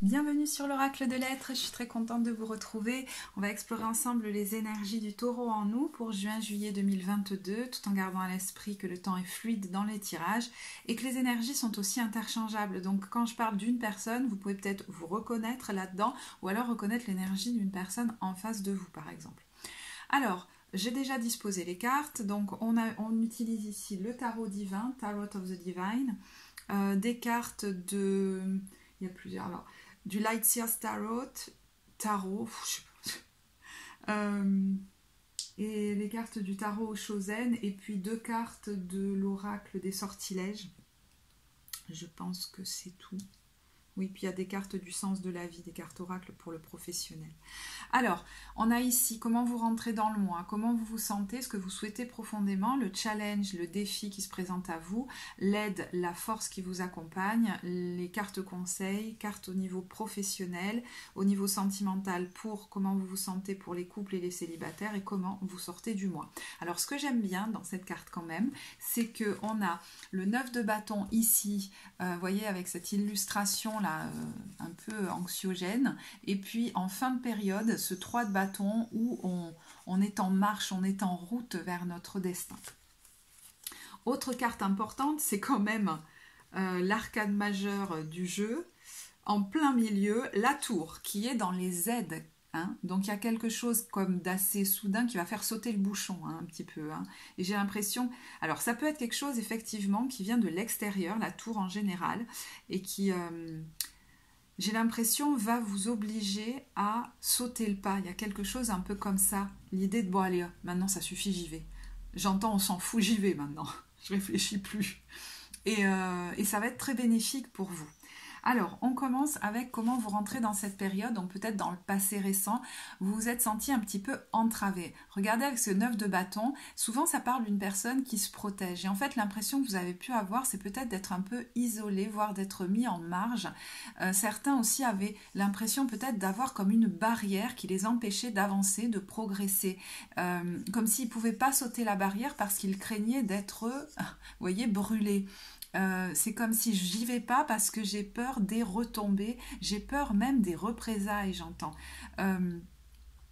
Bienvenue sur l'Oracle de l'Être, je suis très contente de vous retrouver. On va explorer ensemble les énergies du taureau en nous pour juin-juillet 2022, tout en gardant à l'esprit que le temps est fluide dans les tirages et que les énergies sont aussi interchangeables. Donc quand je parle d'une personne, vous pouvez peut-être vous reconnaître là-dedans ou alors reconnaître l'énergie d'une personne en face de vous par exemple. Alors, j'ai déjà disposé les cartes, donc on utilise ici le tarot divin, Tarot of the Divine, des cartes de... Il y a plusieurs, alors du Lightseers Tarot, je sais pas. Et les cartes du tarot Chosen, et puis deux cartes de l'oracle des sortilèges. Je pense que c'est tout. Oui, puis il y a des cartes du sens de la vie, des cartes oracles pour le professionnel. Alors, on a ici comment vous rentrez dans le mois, comment vous vous sentez, ce que vous souhaitez profondément, le challenge, le défi qui se présente à vous, l'aide, la force qui vous accompagne, les cartes conseils, cartes au niveau professionnel, au niveau sentimental pour comment vous vous sentez pour les couples et les célibataires et comment vous sortez du mois. Alors, ce que j'aime bien dans cette carte quand même, c'est qu'on a le 9 de bâton ici, vous voyez, avec cette illustration là, un peu anxiogène, et puis en fin de période, ce 3 de bâton où on est en marche, on est en route vers notre destin. Autre carte importante, c'est quand même l'arcade majeure du jeu, en plein milieu, la tour, qui est dans les aides. Donc il y a quelque chose comme d'assez soudain qui va faire sauter le bouchon un petit peu. Et j'ai l'impression... Alors ça peut être quelque chose effectivement qui vient de l'extérieur, la tour en général, et qui... j'ai l'impression va vous obliger à sauter le pas. Il y a quelque chose un peu comme ça. L'idée de, bon allez, maintenant ça suffit, j'y vais. J'entends, on s'en fout, j'y vais maintenant. Je réfléchis plus. Et ça va être très bénéfique pour vous. Alors, on commence avec comment vous rentrez dans cette période, donc peut-être dans le passé récent, vous vous êtes senti un petit peu entravé. Regardez avec ce 9 de bâton, souvent ça parle d'une personne qui se protège. Et en fait, l'impression que vous avez pu avoir, c'est peut-être d'être un peu isolé, voire d'être mis en marge. Certains aussi avaient l'impression peut-être d'avoir comme une barrière qui les empêchait d'avancer, de progresser. Comme s'ils ne pouvaient pas sauter la barrière parce qu'ils craignaient d'être, vous voyez, brûlés. C'est comme si j'y vais pas parce que j'ai peur des retombées, j'ai peur même des représailles, j'entends.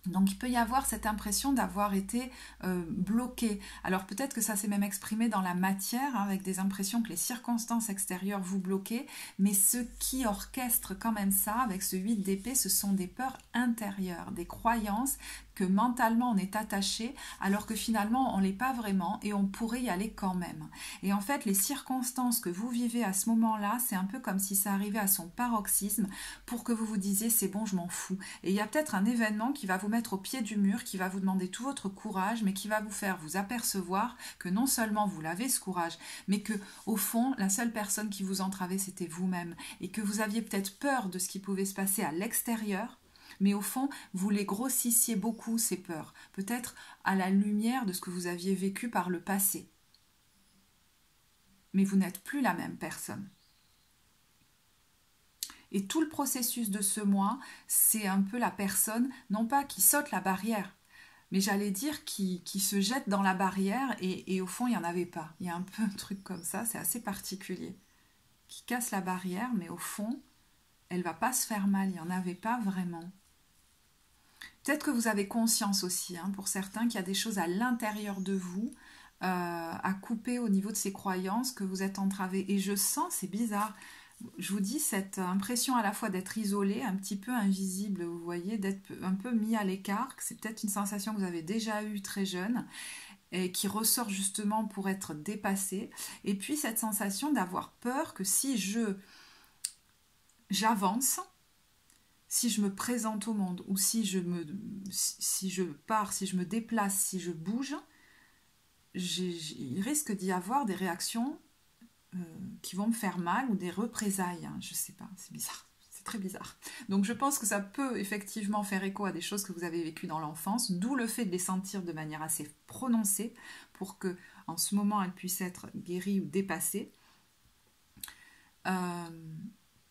Donc il peut y avoir cette impression d'avoir été bloqué. Alors peut-être que ça s'est même exprimé dans la matière, avec des impressions que les circonstances extérieures vous bloquaient, mais ce qui orchestre quand même ça, avec ce 8 d'épée, ce sont des peurs intérieures, des croyances que mentalement on est attaché, alors que finalement on l'est pas vraiment et on pourrait y aller quand même. Et en fait, les circonstances que vous vivez à ce moment-là, c'est un peu comme si ça arrivait à son paroxysme pour que vous vous disiez c'est bon, je m'en fous. Et il y a peut-être un événement qui va vous mettre au pied du mur, qui va vous demander tout votre courage, mais qui va vous faire vous apercevoir que non seulement vous l'avez ce courage, mais que au fond, la seule personne qui vous entravait, c'était vous-même, et que vous aviez peut-être peur de ce qui pouvait se passer à l'extérieur, mais au fond, vous les grossissiez beaucoup, ces peurs, peut-être à la lumière de ce que vous aviez vécu par le passé. Mais vous n'êtes plus la même personne. Et tout le processus de ce mois, c'est un peu la personne, non pas qui saute la barrière, mais j'allais dire qui se jette dans la barrière et au fond, il n'y en avait pas. Il y a un peu un truc comme ça, c'est assez particulier. Qui casse la barrière, mais au fond, elle ne va pas se faire mal, il n'y en avait pas vraiment. Peut-être que vous avez conscience aussi, pour certains, qu'il y a des choses à l'intérieur de vous à couper au niveau de ces croyances, que vous êtes entravés. Et je sens, c'est bizarre, je vous dis, cette impression à la fois d'être isolé, un petit peu invisible, vous voyez, d'être un peu mis à l'écart. C'est peut-être une sensation que vous avez déjà eue très jeune et qui ressort justement pour être dépassé. Et puis cette sensation d'avoir peur que si j'avance, si je me présente au monde ou si je pars, si je me déplace, si je bouge, il risque d'y avoir des réactions qui vont me faire mal ou des représailles. Je ne sais pas, c'est bizarre. C'est très bizarre. Donc je pense que ça peut effectivement faire écho à des choses que vous avez vécues dans l'enfance, d'où le fait de les sentir de manière assez prononcée pour que en ce moment elles puissent être guéries ou dépassées.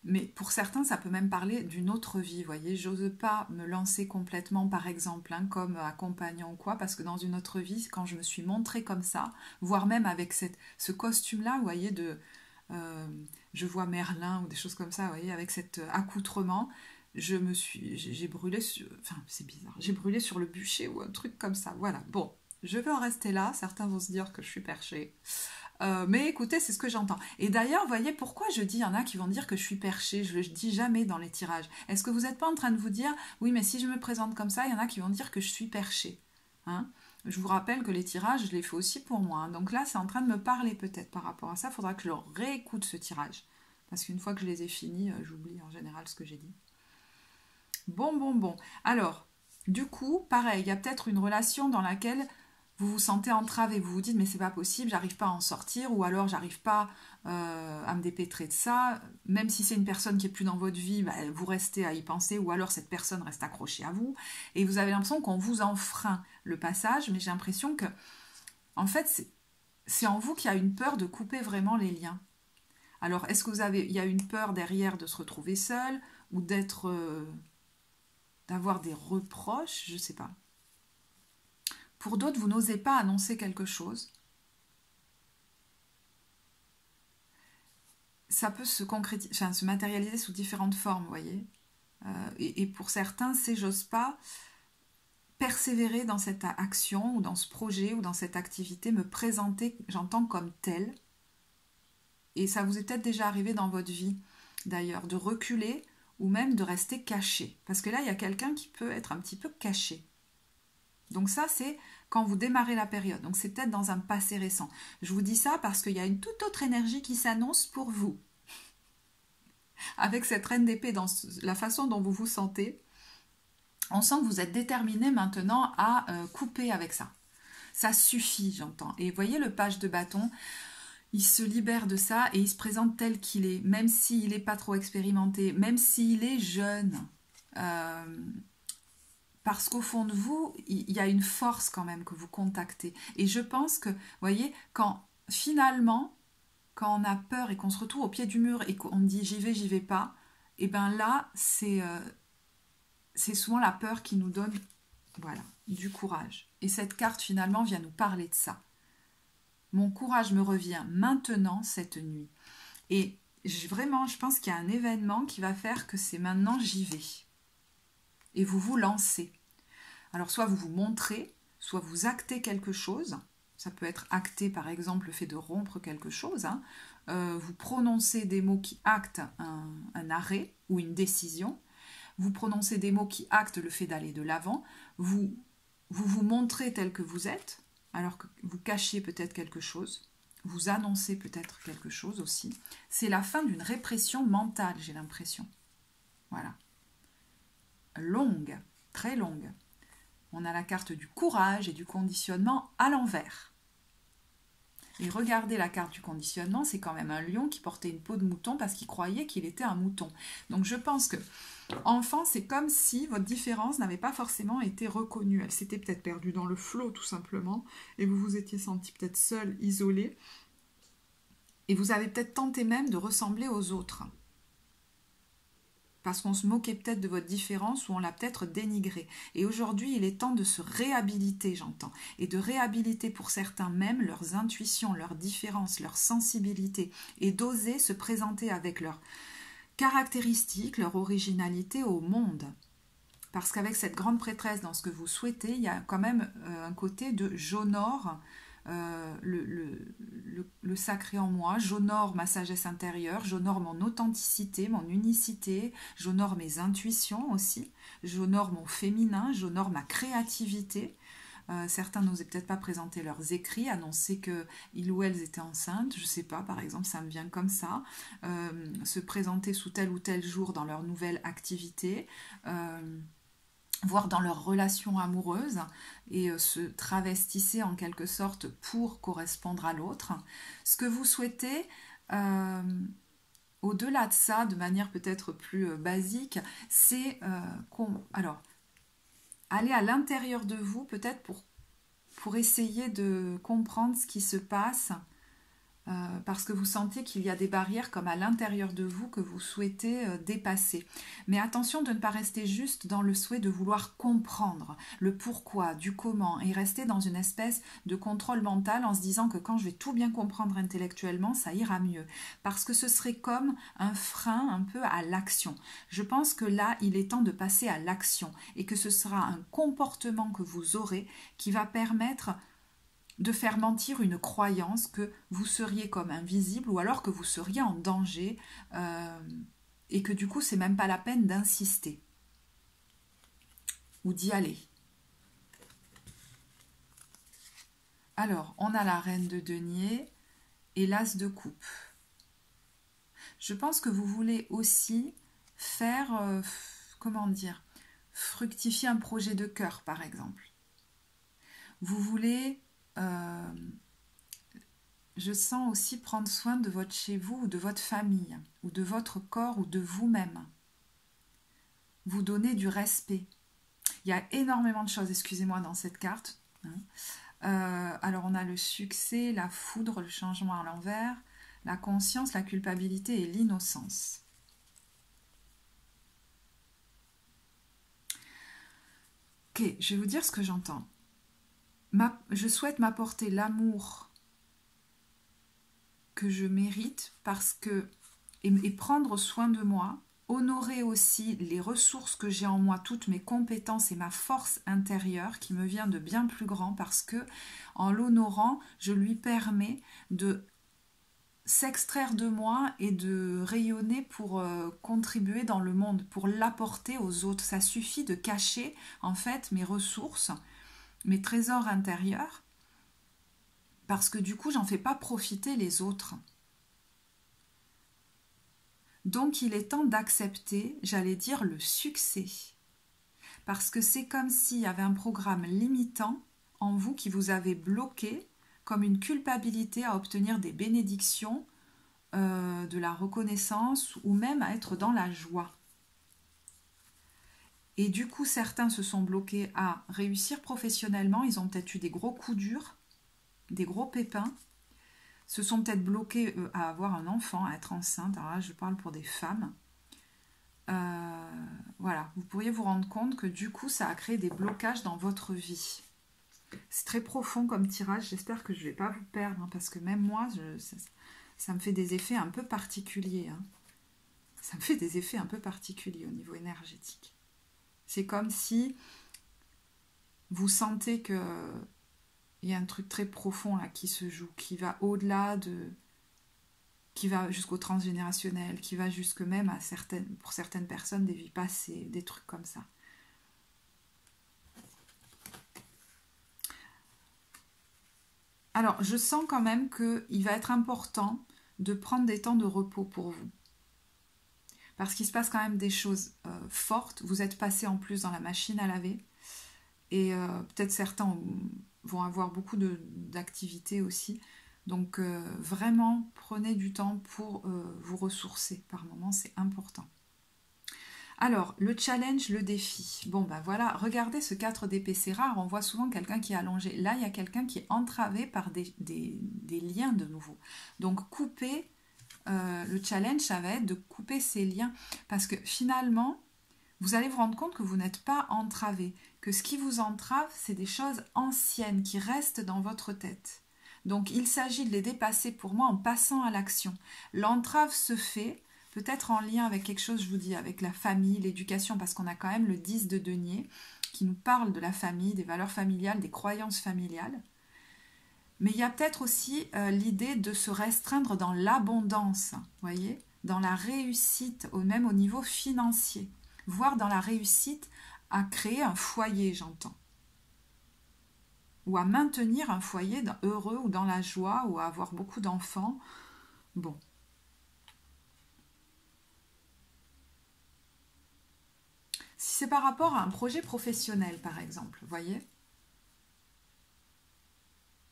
Mais pour certains, ça peut même parler d'une autre vie, vous voyez. J'ose pas me lancer complètement, par exemple, comme accompagnant ou quoi, parce que dans une autre vie, quand je me suis montrée comme ça, voire même avec ce costume-là, vous voyez, je vois Merlin ou des choses comme ça, vous voyez, avec cet accoutrement, j'ai brûlé, enfin c'est bizarre, j'ai brûlé sur le bûcher ou un truc comme ça, voilà. Bon, je vais en rester là, certains vont se dire que je suis perchée. Mais écoutez, c'est ce que j'entends. Et d'ailleurs, vous voyez pourquoi je dis, il y en a qui vont dire que je suis perchée, je le dis jamais dans les tirages. Est-ce que vous n'êtes pas en train de vous dire, oui, mais si je me présente comme ça, il y en a qui vont dire que je suis perchée, hein? Je vous rappelle que les tirages, je les fais aussi pour moi, hein. Donc là, c'est en train de me parler peut-être par rapport à ça. Il faudra que je le réécoute, ce tirage. Parce qu'une fois que je les ai finis, j'oublie en général ce que j'ai dit. Bon. Alors, du coup, pareil, il y a peut-être une relation dans laquelle vous vous sentez entravé, vous vous dites mais c'est pas possible, j'arrive pas à en sortir, ou alors j'arrive pas à me dépêtrer de ça, même si c'est une personne qui est plus dans votre vie, bah, vous restez à y penser, ou alors cette personne reste accrochée à vous, et vous avez l'impression qu'on vous enfreint le passage, mais j'ai l'impression que, en fait, c'est en vous qu'il y a une peur de couper vraiment les liens. Alors, est-ce que il y a une peur derrière de se retrouver seul, ou d'avoir des reproches, je sais pas. Pour d'autres, vous n'osez pas annoncer quelque chose. Ça peut se concrétiser, enfin, se matérialiser sous différentes formes, vous voyez. Et pour certains, c'est j'ose pas persévérer dans cette action ou dans ce projet ou dans cette activité, me présenter, j'entends comme tel. Et ça vous est peut-être déjà arrivé dans votre vie, d'ailleurs, de reculer ou même de rester caché. Parce que là, il y a quelqu'un qui peut être un petit peu caché. Donc ça, c'est quand vous démarrez la période. Donc c'est peut-être dans un passé récent. Je vous dis ça parce qu'il y a une toute autre énergie qui s'annonce pour vous. Avec cette reine d'épée, dans la façon dont vous vous sentez, on sent que vous êtes déterminé maintenant à couper avec ça. Ça suffit, j'entends. Et voyez le page de bâton, il se libère de ça et il se présente tel qu'il est, même s'il n'est pas trop expérimenté, même s'il est jeune. Parce qu'au fond de vous, il y a une force quand même que vous contactez. Et je pense que, vous voyez, quand finalement, quand on a peur et qu'on se retrouve au pied du mur et qu'on dit j'y vais pas, et bien là, c'est souvent la peur qui nous donne, voilà, du courage. Et cette carte finalement vient nous parler de ça. Mon courage me revient maintenant cette nuit. Et vraiment, je pense qu'il y a un événement qui va faire que c'est maintenant j'y vais. Et vous vous lancez. Alors soit vous vous montrez, soit vous actez quelque chose. Ça peut être acter par exemple le fait de rompre quelque chose. Hein. Vous prononcez des mots qui actent un arrêt ou une décision. Vous prononcez des mots qui actent le fait d'aller de l'avant. Vous montrez tel que vous êtes, alors que vous cachiez peut-être quelque chose. Vous annoncez peut-être quelque chose aussi. C'est la fin d'une répression mentale, j'ai l'impression. Voilà. Longue, très longue. On a la carte du courage et du conditionnement à l'envers. Et regardez la carte du conditionnement, c'est quand même un lion qui portait une peau de mouton parce qu'il croyait qu'il était un mouton. Donc je pense que, enfant, c'est comme si votre différence n'avait pas forcément été reconnue. Elle s'était peut-être perdue dans le flot, tout simplement, et vous vous étiez senti peut-être seul, isolé, et vous avez peut-être tenté même de ressembler aux autres. Parce qu'on se moquait peut-être de votre différence ou on l'a peut-être dénigrée. Et aujourd'hui, il est temps de se réhabiliter, j'entends. Et de réhabiliter pour certains même leurs intuitions, leurs différences, leur sensibilité. Et d'oser se présenter avec leurs caractéristiques, leur originalité au monde. Parce qu'avec cette grande prêtresse dans ce que vous souhaitez, il y a quand même un côté de j'honore le sacré en moi, j'honore ma sagesse intérieure, j'honore mon authenticité, mon unicité, j'honore mes intuitions aussi, j'honore mon féminin, j'honore ma créativité. Certains n'osaient peut-être pas présenter leurs écrits, annoncer qu'ils ou elles étaient enceintes, je sais pas, par exemple, ça me vient comme ça, se présenter sous tel ou tel jour dans leur nouvelle activité, voire dans leur relation amoureuse, et se travestisser en quelque sorte pour correspondre à l'autre. Ce que vous souhaitez, au-delà de ça, de manière peut-être plus basique, c'est aller à l'intérieur de vous, peut-être pour essayer de comprendre ce qui se passe parce que vous sentez qu'il y a des barrières comme à l'intérieur de vous que vous souhaitez dépasser. Mais attention de ne pas rester juste dans le souhait de vouloir comprendre le pourquoi, du comment, et rester dans une espèce de contrôle mental en se disant que quand je vais tout bien comprendre intellectuellement, ça ira mieux. Parce que ce serait comme un frein un peu à l'action. Je pense que là, il est temps de passer à l'action et que ce sera un comportement que vous aurez qui va permettre de faire mentir une croyance que vous seriez comme invisible ou alors que vous seriez en danger et que du coup c'est même pas la peine d'insister ou d'y aller. Alors on a la reine de denier et l'as de coupe. Je pense que vous voulez aussi faire, comment dire, fructifier un projet de cœur par exemple. Vous voulez je sens aussi prendre soin de votre chez vous ou de votre famille ou de votre corps ou de vous-même. Vous donner du respect. Il y a énormément de choses, excusez-moi, dans cette carte. Alors on a le succès, la foudre, le changement à l'envers, la conscience, la culpabilité et l'innocence. Ok, je vais vous dire ce que j'entends. Je souhaite m'apporter l'amour que je mérite parce que et prendre soin de moi, honorer aussi les ressources que j'ai en moi, toutes mes compétences et ma force intérieure qui me vient de bien plus grand parce que en l'honorant, je lui permets de s'extraire de moi et de rayonner pour contribuer dans le monde, pour l'apporter aux autres. Ça suffit de cacher en fait mes ressources, mes trésors intérieurs, parce que du coup, j'en fais pas profiter les autres. Donc, il est temps d'accepter, j'allais dire, le succès. Parce que c'est comme s'il y avait un programme limitant en vous qui vous avait bloqué, comme une culpabilité à obtenir des bénédictions, de la reconnaissance ou même à être dans la joie. Et du coup, certains se sont bloqués à réussir professionnellement, ils ont peut-être eu des gros coups durs, des gros pépins, se sont peut-être bloqués à avoir un enfant, à être enceinte. Alors là, je parle pour des femmes. Voilà, vous pourriez vous rendre compte que du coup, ça a créé des blocages dans votre vie. C'est très profond comme tirage, j'espère que je ne vais pas vous perdre, hein, parce que même moi, ça me fait des effets un peu particuliers. Hein. Ça me fait des effets un peu particuliers au niveau énergétique. C'est comme si vous sentez que il y a un truc très profond là qui se joue, qui va au-delà de... qui va jusqu'au transgénérationnel, qui va jusque même à pour certaines personnes des vies passées, des trucs comme ça. Alors, je sens quand même qu'il va être important de prendre des temps de repos pour vous. Parce qu'il se passe quand même des choses fortes. Vous êtes passé en plus dans la machine à laver. Et peut-être certains vont avoir beaucoup d'activités aussi. Donc vraiment, prenez du temps pour vous ressourcer par moment, c'est important. Alors, le challenge, le défi. Bon, ben voilà, regardez ce 4 d'épée, c'est rare, on voit souvent quelqu'un qui est allongé. Là, il y a quelqu'un qui est entravé par des liens de nouveau. Donc, couper, le challenge, ça va être de couper ces liens. Parce que finalement, vous allez vous rendre compte que vous n'êtes pas entravé. Que ce qui vous entrave, c'est des choses anciennes qui restent dans votre tête. Donc, il s'agit de les dépasser pour moi en passant à l'action. L'entrave se fait peut-être en lien avec quelque chose, je vous dis, avec la famille, l'éducation, parce qu'on a quand même le 10 de denier qui nous parle de la famille, des valeurs familiales, des croyances familiales. Mais il y a peut-être aussi l'idée de se restreindre dans l'abondance, voyez, dans la réussite, même au niveau financier, voire dans la réussite à créer un foyer, j'entends. Ou à maintenir un foyer heureux ou dans la joie, ou à avoir beaucoup d'enfants. Bon. Si c'est par rapport à un projet professionnel, par exemple, vous voyez,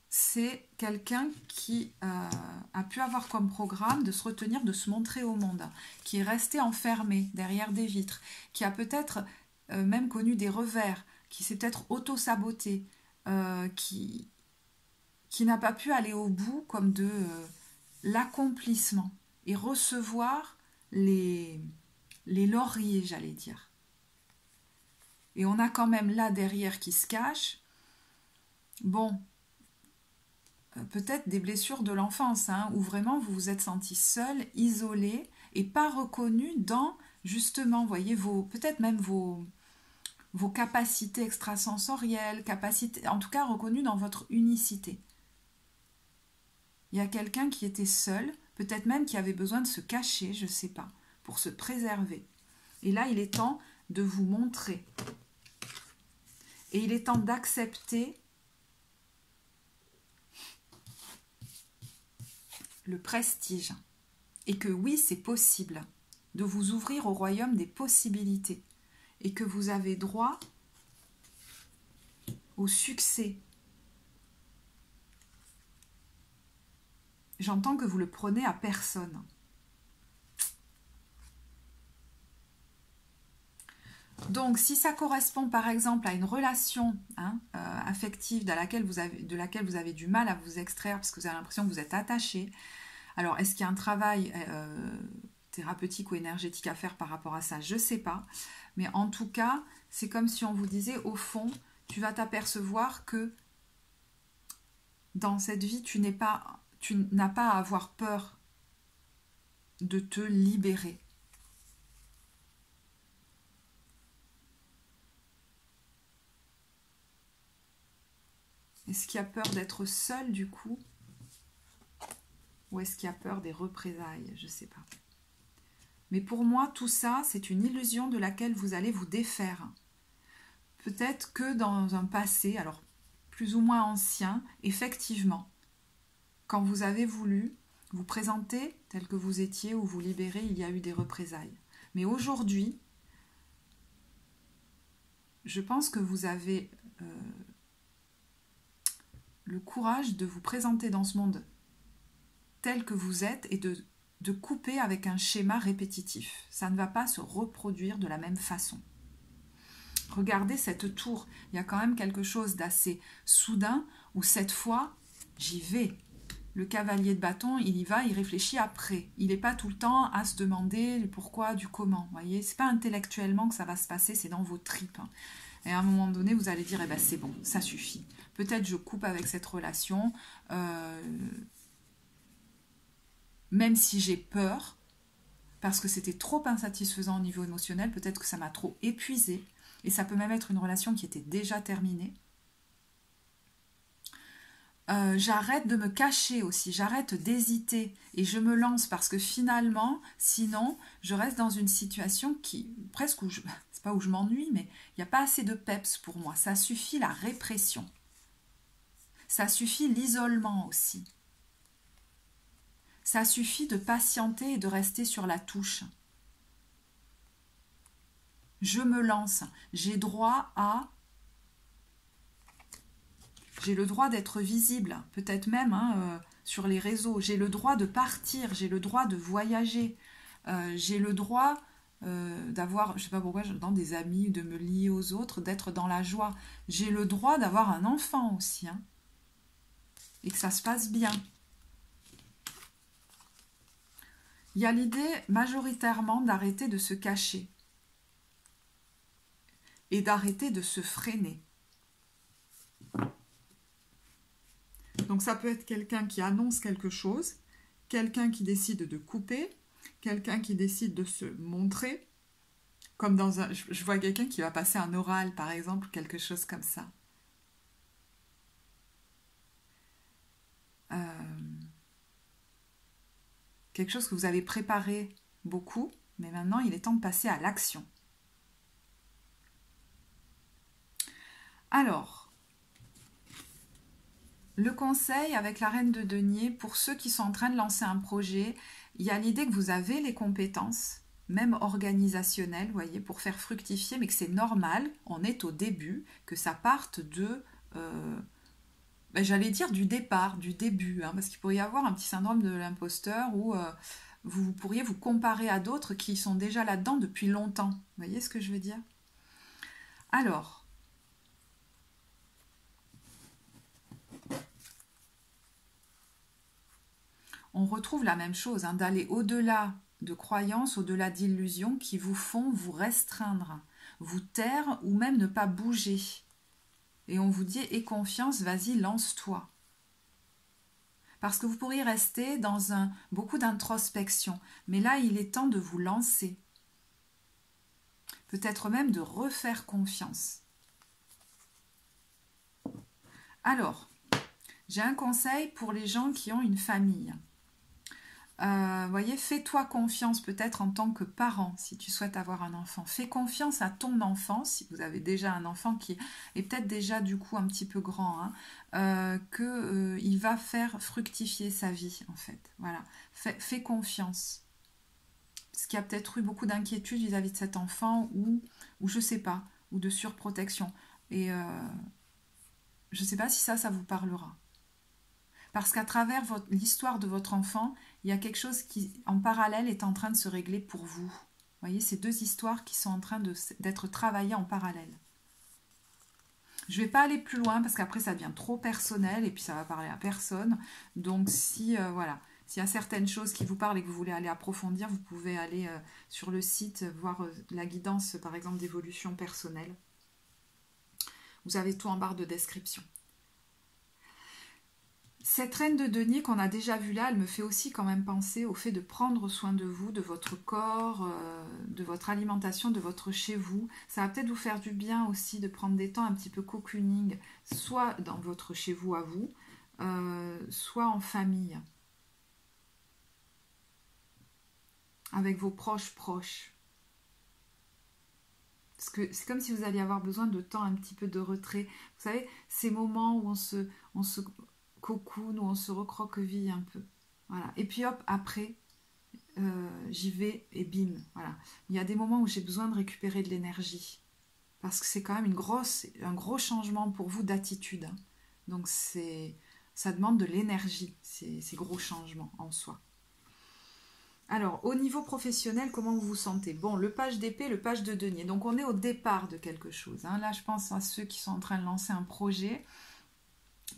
c'est quelqu'un qui a pu avoir comme programme de se retenir, de se montrer au monde, qui est resté enfermé derrière des vitres, qui a peut-être même connu des revers, qui s'est peut-être auto-saboté, qui n'a pas pu aller au bout comme de l'accomplissement et recevoir les lauriers, j'allais dire. Et on a quand même là derrière qui se cache, bon, peut-être des blessures de l'enfance, hein, où vraiment vous vous êtes senti seul, isolé et pas reconnu dans, justement, voyez, peut-être même vos capacités extrasensorielles, en tout cas reconnu dans votre unicité. Il y a quelqu'un qui était seul, peut-être même qui avait besoin de se cacher, je ne sais pas, pour se préserver. Et là, il est temps de vous montrer. Et il est temps d'accepter le prestige. Et que oui, c'est possible de vous ouvrir au royaume des possibilités. Et que vous avez droit au succès. J'entends que vous le prenez à personne. Donc, si ça correspond par exemple à une relation affective de laquelle vous avez du mal à vous extraire parce que vous avez l'impression que vous êtes attaché, alors est-ce qu'il y a un travail thérapeutique ou énergétique à faire par rapport à ça? Je ne sais pas. Mais en tout cas, c'est comme si on vous disait, au fond, tu vas t'apercevoir que dans cette vie, tu n'as pas à avoir peur de te libérer. Est-ce qu'il y a peur d'être seul du coup? Ou est-ce qu'il y a peur des représailles? Je ne sais pas. Mais pour moi, tout ça, c'est une illusion de laquelle vous allez vous défaire. Peut-être que dans un passé, alors plus ou moins ancien, effectivement, quand vous avez voulu vous présenter tel que vous étiez ou vous libérer, il y a eu des représailles. Mais aujourd'hui, je pense que vous avez le courage de vous présenter dans ce monde tel que vous êtes et de couper avec un schéma répétitif. Ça ne va pas se reproduire de la même façon. Regardez cette tour, il y a quand même quelque chose d'assez soudain où cette fois, j'y vais. Le cavalier de bâton, il y va, il réfléchit après. Il n'est pas tout le temps à se demander le pourquoi, du comment. Vous voyez, c'est pas intellectuellement que ça va se passer, c'est dans vos tripes. Et à un moment donné, vous allez dire, eh ben c'est bon, ça suffit. Peut-être je coupe avec cette relation, même si j'ai peur, parce que c'était trop insatisfaisant au niveau émotionnel, peut-être que ça m'a trop épuisé, et ça peut même être une relation qui était déjà terminée. J'arrête de me cacher aussi, j'arrête d'hésiter et je me lance parce que finalement, sinon, je reste dans une situation qui, presque, c'est pas où je m'ennuie, mais il n'y a pas assez de peps pour moi. Ça suffit la répression. Ça suffit l'isolement aussi. Ça suffit de patienter et de rester sur la touche. Je me lance. J'ai droit à... J'ai le droit d'être visible, peut-être même sur les réseaux. J'ai le droit de partir, j'ai le droit de voyager. J'ai le droit d'avoir, je ne sais pas pourquoi, dans des amis, de me lier aux autres, d'être dans la joie. J'ai le droit d'avoir un enfant aussi. Et que ça se passe bien. Il y a l'idée majoritairement d'arrêter de se cacher. Et d'arrêter de se freiner. Donc ça peut être quelqu'un qui annonce quelque chose, quelqu'un qui décide de couper, quelqu'un qui décide de se montrer, comme dans un... Je vois quelqu'un qui va passer un oral, par exemple, quelque chose comme ça. Quelque chose que vous avez préparé beaucoup, mais maintenant il est temps de passer à l'action. Alors, le conseil avec la reine de denier, pour ceux qui sont en train de lancer un projet, il y a l'idée que vous avez les compétences, même organisationnelles, vous voyez, pour faire fructifier, mais que c'est normal, on est au début, que ça parte de... j'allais dire du départ, du début, parce qu'il pourrait y avoir un petit syndrome de l'imposteur où vous pourriez vous comparer à d'autres qui sont déjà là-dedans depuis longtemps. Vous voyez ce que je veux dire? Alors, on retrouve la même chose, hein, d'aller au-delà de croyances, au-delà d'illusions qui vous font vous restreindre, vous taire ou même ne pas bouger. Et on vous dit, aie confiance, vas-y, lance-toi. Parce que vous pourriez rester dans beaucoup d'introspection. Mais là, il est temps de vous lancer. Peut-être même de refaire confiance. Alors, j'ai un conseil pour les gens qui ont une famille. Voyez, fais-toi confiance peut-être en tant que parent si tu souhaites avoir un enfant. Fais confiance à ton enfant si vous avez déjà un enfant qui est peut-être déjà du coup un petit peu grand, hein, qu'il va faire fructifier sa vie en fait. Voilà, fais confiance. Parce qu'il y a peut-être eu beaucoup d'inquiétude vis-à-vis de cet enfant ou je sais pas, ou de surprotection. Et je sais pas si ça vous parlera. Parce qu'à travers l'histoire de votre enfant, il y a quelque chose qui, en parallèle, est en train de se régler pour vous. Vous voyez, ces deux histoires qui sont en train d'être travaillées en parallèle. Je ne vais pas aller plus loin parce qu'après, ça devient trop personnel et puis ça va parler à personne. Donc, voilà, s'il y a certaines choses qui vous parlent et que vous voulez aller approfondir, vous pouvez aller sur le site, voir la guidance, par exemple, d'évolution personnelle. Vous avez tout en barre de description. Cette reine de denier qu'on a déjà vue là, elle me fait aussi quand même penser au fait de prendre soin de vous, de votre corps, de votre alimentation, de votre chez vous. Ça va peut-être vous faire du bien aussi de prendre des temps un petit peu cocooning, soit dans votre chez vous à vous, soit en famille, avec vos proches. Parce que c'est comme si vous alliez avoir besoin de temps, un petit peu de retrait. Vous savez, ces moments où on se cocoon, où on se recroqueville un peu. Voilà. Et puis hop, après, j'y vais et bim. Voilà. Il y a des moments où j'ai besoin de récupérer de l'énergie. Parce que c'est quand même un gros changement pour vous d'attitude. Hein. Donc ça demande de l'énergie, ces gros changements en soi. Alors, au niveau professionnel, comment vous vous sentez? Bon, le page d'épée, le page de denier. Donc, on est au départ de quelque chose. Hein. Là, je pense à ceux qui sont en train de lancer un projet.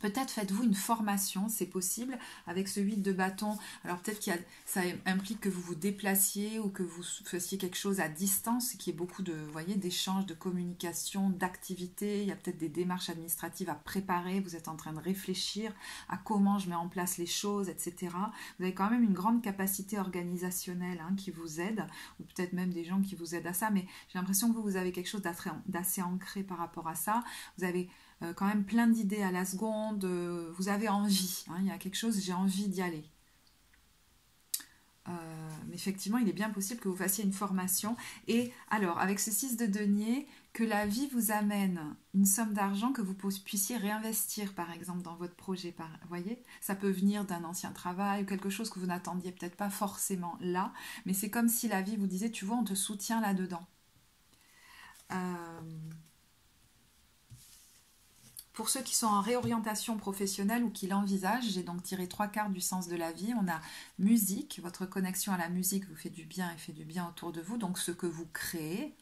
Peut-être faites-vous une formation, c'est possible, avec ce 8 de bâton. Alors peut-être que ça implique que vous vous déplaciez ou que vous fassiez quelque chose à distance, qu'il y ait beaucoup d'échanges, de communication, d'activités. Il y a peut-être des démarches administratives à préparer. Vous êtes en train de réfléchir à comment je mets en place les choses, etc. Vous avez quand même une grande capacité organisationnelle qui vous aide, ou peut-être même des gens qui vous aident à ça. Mais j'ai l'impression que vous avez quelque chose d'assez ancré par rapport à ça. Vous avez quand même plein d'idées à la seconde, vous avez envie, il y a quelque chose, j'ai envie d'y aller. Mais effectivement, il est bien possible que vous fassiez une formation. Et alors, avec ce 6 de denier, que la vie vous amène une somme d'argent que vous puissiez réinvestir, par exemple, dans votre projet. Vous voyez, ça peut venir d'un ancien travail ou quelque chose que vous n'attendiez peut-être pas forcément là, mais c'est comme si la vie vous disait, tu vois, on te soutient là-dedans. Pour ceux qui sont en réorientation professionnelle ou qui l'envisagent, j'ai donc tiré 3 cartes du sens de la vie. On a musique, votre connexion à la musique vous fait du bien et fait du bien autour de vous, donc ce que vous créez.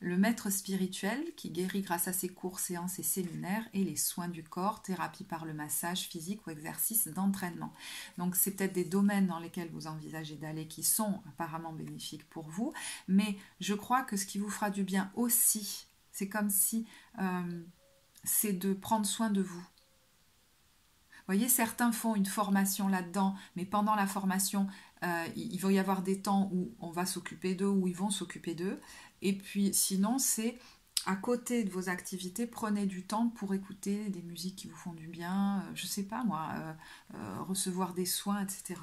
Le maître spirituel qui guérit grâce à ses cours, séances et séminaires, et les soins du corps, thérapie par le massage physique ou exercice d'entraînement. Donc c'est peut-être des domaines dans lesquels vous envisagez d'aller qui sont apparemment bénéfiques pour vous, mais je crois que ce qui vous fera du bien aussi, c'est comme si... c'est de prendre soin de vous. Vous voyez, certains font une formation là-dedans, mais pendant la formation, il va y avoir des temps où on va s'occuper d'eux, où ils vont s'occuper d'eux. Et puis sinon, c'est à côté de vos activités, prenez du temps pour écouter des musiques qui vous font du bien, je sais pas moi, recevoir des soins, etc.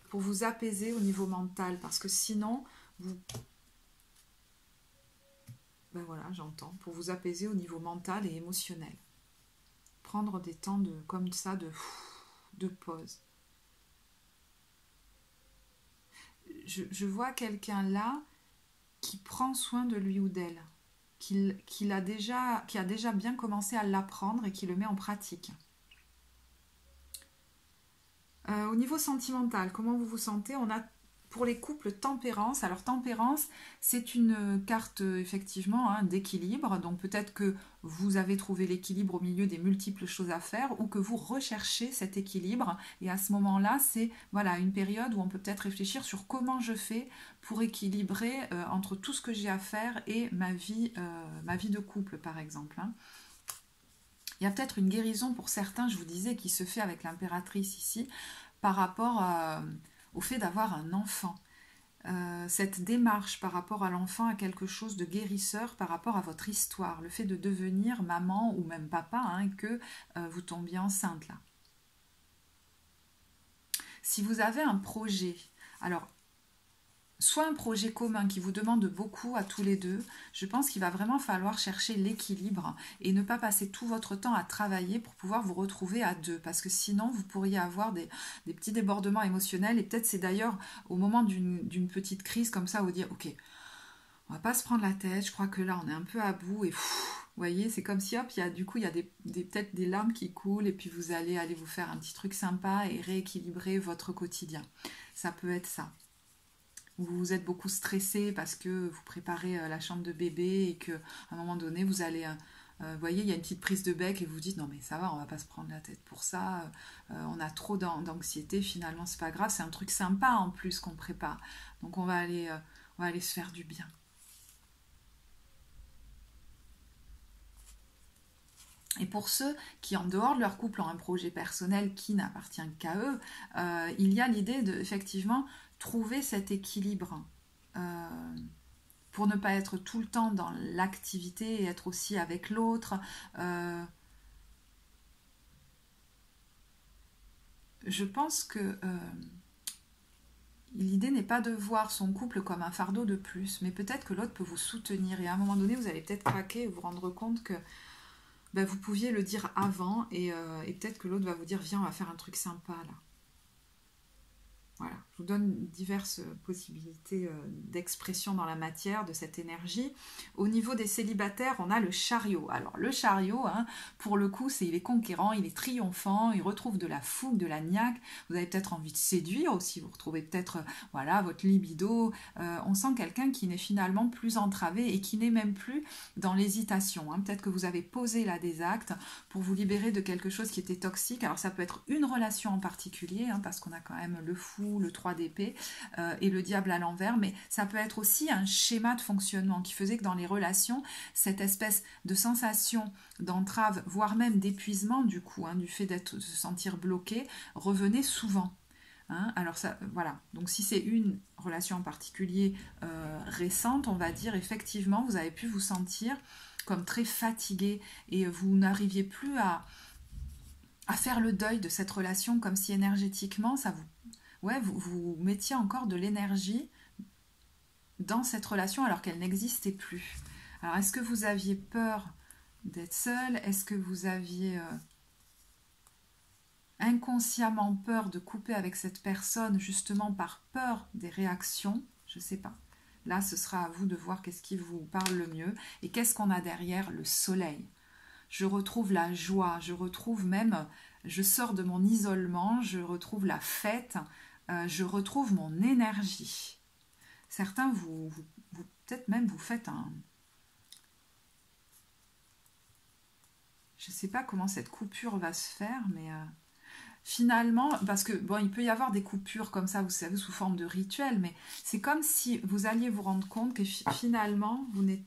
Pour vous apaiser au niveau mental, parce que sinon, vous... Ben voilà, j'entends. Pour vous apaiser au niveau mental et émotionnel. Prendre des temps comme ça de pause. Je vois quelqu'un là qui prend soin de lui ou d'elle, qui a déjà bien commencé à l'apprendre et qui le met en pratique. Au niveau sentimental, comment vous vous sentez? On a Pour les couples tempérance, alors tempérance, c'est une carte effectivement hein, d'équilibre, donc peut-être que vous avez trouvé l'équilibre au milieu des multiples choses à faire ou que vous recherchez cet équilibre et à ce moment-là, c'est voilà, une période où on peut peut-être réfléchir sur comment je fais pour équilibrer entre tout ce que j'ai à faire et ma vie de couple par exemple. Hein. Il y a peut-être une guérison pour certains, je vous disais, qui se fait avec l'impératrice ici par rapport au fait d'avoir un enfant. Cette démarche par rapport à l'enfant a quelque chose de guérisseur par rapport à votre histoire, le fait de devenir maman ou même papa, hein, que vous tombiez enceinte là. Si vous avez un projet, alors soit un projet commun qui vous demande beaucoup à tous les deux, je pense qu'il va vraiment falloir chercher l'équilibre et ne pas passer tout votre temps à travailler pour pouvoir vous retrouver à deux. Parce que sinon, vous pourriez avoir des petits débordements émotionnels. Et peut-être c'est d'ailleurs au moment d'une petite crise comme ça, vous dire, ok, on va pas se prendre la tête, je crois que là, on est un peu à bout et vous voyez, c'est comme si hop, il y a peut-être des larmes qui coulent et puis vous allez aller vous faire un petit truc sympa et rééquilibrer votre quotidien. Ça peut être ça. Vous êtes beaucoup stressé parce que vous préparez la chambre de bébé et qu'à un moment donné, vous allez... vous voyez, il y a une petite prise de bec et vous dites non mais ça va, on va pas se prendre la tête pour ça, on a trop d'anxiété, finalement c'est pas grave, c'est un truc sympa en plus qu'on prépare. Donc on va aller se faire du bien. Et pour ceux qui, en dehors de leur couple, ont un projet personnel qui n'appartient qu'à eux, il y a l'idée de, effectivement, trouver cet équilibre pour ne pas être tout le temps dans l'activité et être aussi avec l'autre. Je pense que l'idée n'est pas de voir son couple comme un fardeau de plus, mais peut-être que l'autre peut vous soutenir. Et à un moment donné, vous allez peut-être craquer et vous rendre compte que ben, vous pouviez le dire avant et peut-être que l'autre va vous dire viens, on va faire un truc sympa là. Voilà, je vous donne diverses possibilités d'expression dans la matière de cette énergie. Au niveau des célibataires, on a le chariot. Alors le chariot, hein, pour le coup, il est conquérant, il est triomphant, il retrouve de la fougue, de la niaque. Vous avez peut-être envie de séduire aussi, vous retrouvez peut-être voilà, votre libido. On sent quelqu'un qui n'est finalement plus entravé et qui n'est même plus dans l'hésitation. Hein. Peut-être que vous avez posé là des actes pour vous libérer de quelque chose qui était toxique. Alors ça peut être une relation en particulier, hein, parce qu'on a quand même le fou, le 3 d'épée et le diable à l'envers, mais ça peut être aussi un schéma de fonctionnement qui faisait que dans les relations, cette espèce de sensation d'entrave, voire même d'épuisement du coup, hein, du fait de se sentir bloqué, revenait souvent. Hein, alors ça, voilà, donc si c'est une relation en particulier récente, on va dire effectivement, vous avez pu vous sentir comme très fatigué et vous n'arriviez plus à faire le deuil de cette relation, comme si énergétiquement ça vous mettiez encore de l'énergie dans cette relation alors qu'elle n'existait plus. Alors, est-ce que vous aviez peur d'être seul? Est-ce que vous aviez inconsciemment peur de couper avec cette personne justement par peur des réactions? Je ne sais pas. Là, ce sera à vous de voir qu'est-ce qui vous parle le mieux et qu'est-ce qu'on a derrière le soleil. Je retrouve la joie, je retrouve même, je sors de mon isolement, je retrouve la fête, je retrouve mon énergie. Certains, vous peut-être même vous faites un... Je ne sais pas comment cette coupure va se faire, mais finalement, parce que bon, il peut y avoir des coupures comme ça, vous savez, sous forme de rituel, mais c'est comme si vous alliez vous rendre compte que finalement, vous n'êtes...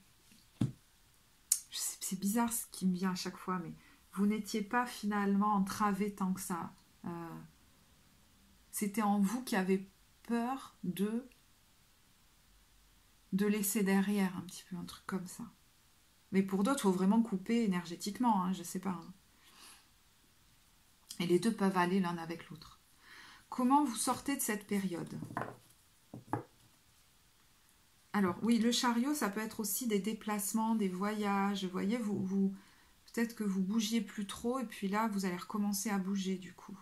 C'est bizarre ce qui me vient à chaque fois, mais vous n'étiez pas finalement entravé tant que ça. C'était en vous qui avez peur de laisser derrière un petit peu un truc comme ça. Mais pour d'autres, il faut vraiment couper énergétiquement, hein, je sais pas. Hein. Et les deux peuvent aller l'un avec l'autre. Comment vous sortez de cette période? Alors oui, le chariot, ça peut être aussi des déplacements, des voyages. Vous voyez, peut-être que vous bougiez plus trop et puis là, vous allez recommencer à bouger du coup.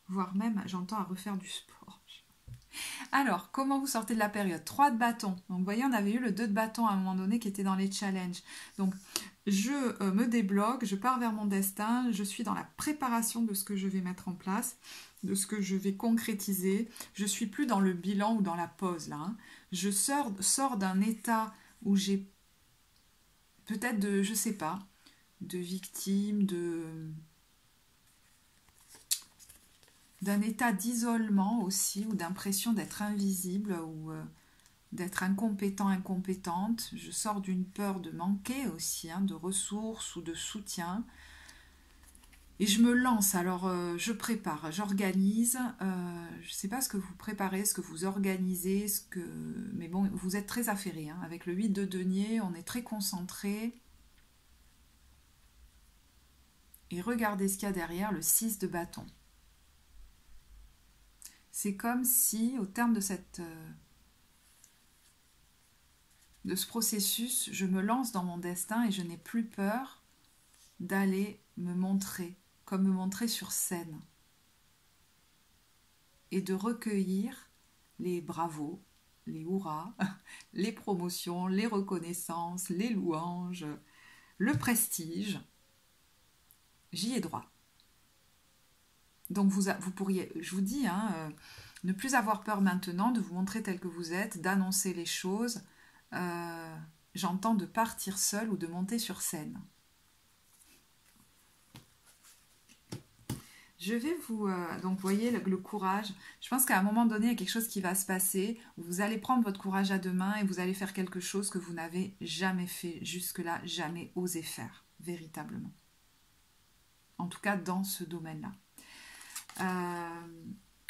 Voire même, j'entends, à refaire du sport. Alors, comment vous sortez de la période? 3 de bâton. Donc, vous voyez, on avait eu le 2 de bâton à un moment donné qui était dans les challenges. Donc, je me débloque, je pars vers mon destin, je suis dans la préparation de ce que je vais mettre en place, de ce que je vais concrétiser. Je suis plus dans le bilan ou dans la pause, là. Hein. Je sors d'un état où j'ai peut-être de, je sais pas, de victime, d'un état d'isolement aussi, ou d'impression d'être invisible, ou d'être incompétent, incompétente. Je sors d'une peur de manquer aussi, hein, de ressources ou de soutien. Et je me lance, alors je prépare, j'organise, je ne sais pas ce que vous préparez, ce que vous organisez, mais bon, vous êtes très affairé, hein. Avec le 8 de denier, on est très concentré. Et regardez ce qu'il y a derrière, le 6 de bâton. C'est comme si, au terme de ce processus, je me lance dans mon destin et je n'ai plus peur d'aller me montrer, comme me montrer sur scène. Et de recueillir les bravos, les hurrahs, les promotions, les reconnaissances, les louanges, le prestige. J'y ai droit. Donc vous pourriez, je vous dis, hein, ne plus avoir peur maintenant de vous montrer tel que vous êtes, d'annoncer les choses. J'entends de partir seul ou de monter sur scène. Je vais vous... donc, vous voyez, le courage. Je pense qu'à un moment donné, il y a quelque chose qui va se passer, où vous allez prendre votre courage à deux mains et vous allez faire quelque chose que vous n'avez jamais fait jusque-là, jamais osé faire, véritablement. En tout cas, dans ce domaine-là.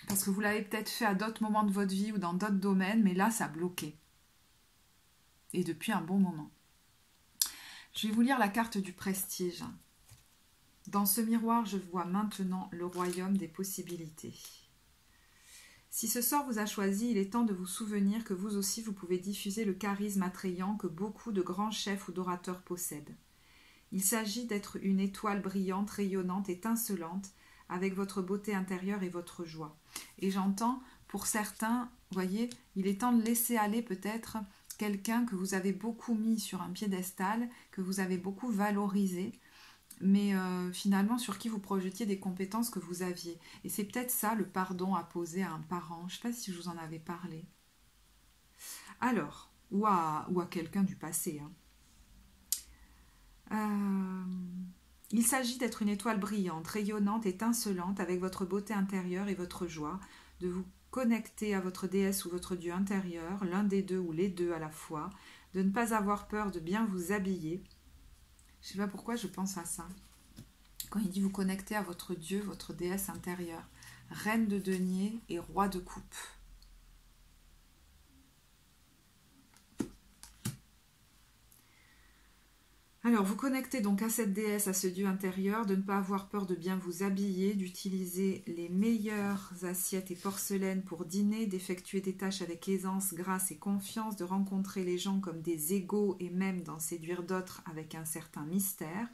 Parce que vous l'avez peut-être fait à d'autres moments de votre vie ou dans d'autres domaines, mais là, ça a bloqué. Et depuis un bon moment. Je vais vous lire la carte du prestige. Dans ce miroir, je vois maintenant le royaume des possibilités. Si ce sort vous a choisi, il est temps de vous souvenir que vous aussi, vous pouvez diffuser le charisme attrayant que beaucoup de grands chefs ou d'orateurs possèdent. Il s'agit d'être une étoile brillante, rayonnante, étincelante, avec votre beauté intérieure et votre joie. Et j'entends, pour certains, voyez, il est temps de laisser aller peut-être quelqu'un que vous avez beaucoup mis sur un piédestal, que vous avez beaucoup valorisé, mais finalement sur qui vous projetiez des compétences que vous aviez. Et c'est peut-être ça le pardon à poser à un parent. Je ne sais pas si je vous en avais parlé. Alors, ou à quelqu'un du passé. Il s'agit d'être une étoile brillante, rayonnante, étincelante, avec votre beauté intérieure et votre joie, de vous connecter à votre déesse ou votre dieu intérieur, l'un des deux ou les deux à la fois, de ne pas avoir peur de bien vous habiller. Je ne sais pas pourquoi je pense à ça. Quand il dit vous connecter à votre dieu, votre déesse intérieure, reine de denier et roi de coupe. Alors, vous connectez donc à cette déesse, à ce dieu intérieur, de ne pas avoir peur de bien vous habiller, d'utiliser les meilleures assiettes et porcelaines pour dîner, d'effectuer des tâches avec aisance, grâce et confiance, de rencontrer les gens comme des égaux et même d'en séduire d'autres avec un certain mystère.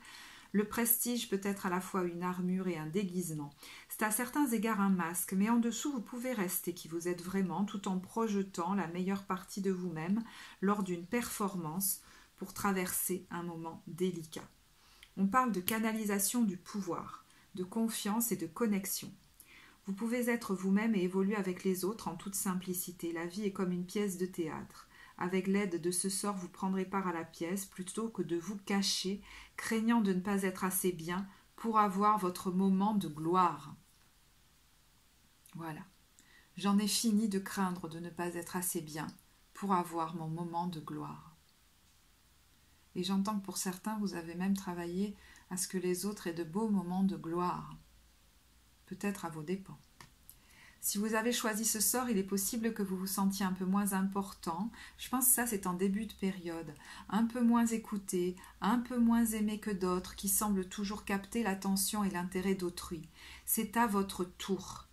Le prestige peut être à la fois une armure et un déguisement. C'est à certains égards un masque, mais en dessous vous pouvez rester qui vous êtes vraiment, tout en projetant la meilleure partie de vous-même lors d'une performance, pour traverser un moment délicat. On parle de canalisation du pouvoir, de confiance et de connexion. Vous pouvez être vous-même et évoluer avec les autres en toute simplicité. La vie est comme une pièce de théâtre. Avec l'aide de ce sort, vous prendrez part à la pièce plutôt que de vous cacher, craignant de ne pas être assez bien pour avoir votre moment de gloire. Voilà. J'en ai fini de craindre de ne pas être assez bien pour avoir mon moment de gloire. Et j'entends que pour certains, vous avez même travaillé à ce que les autres aient de beaux moments de gloire. Peut-être à vos dépens. Si vous avez choisi ce sort, il est possible que vous vous sentiez un peu moins important. Je pense que ça, c'est en début de période. Un peu moins écouté, un peu moins aimé que d'autres, qui semblent toujours capter l'attention et l'intérêt d'autrui. C'est à votre tour.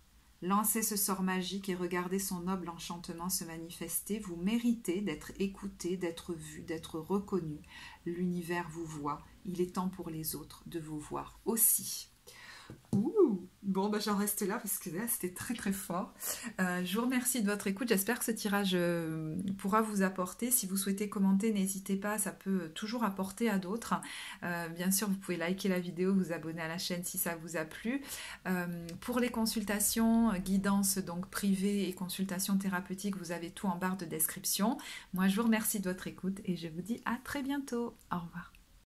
Lancez ce sort magique et regardez son noble enchantement se manifester. Vous méritez d'être écouté, d'être vu, d'être reconnu. L'univers vous voit. Il est temps pour les autres de vous voir aussi. Ouh, Bon, bah, j'en reste là parce que là, c'était très très fort. Je vous remercie de votre écoute. J'espère que ce tirage pourra vous apporter. Si vous souhaitez commenter, n'hésitez pas, ça peut toujours apporter à d'autres. Bien sûr, vous pouvez liker la vidéo, vous abonner à la chaîne si ça vous a plu. Pour les consultations, guidance donc privée et consultations thérapeutiques, vous avez tout en barre de description. Moi, je vous remercie de votre écoute et je vous dis à très bientôt. Au revoir.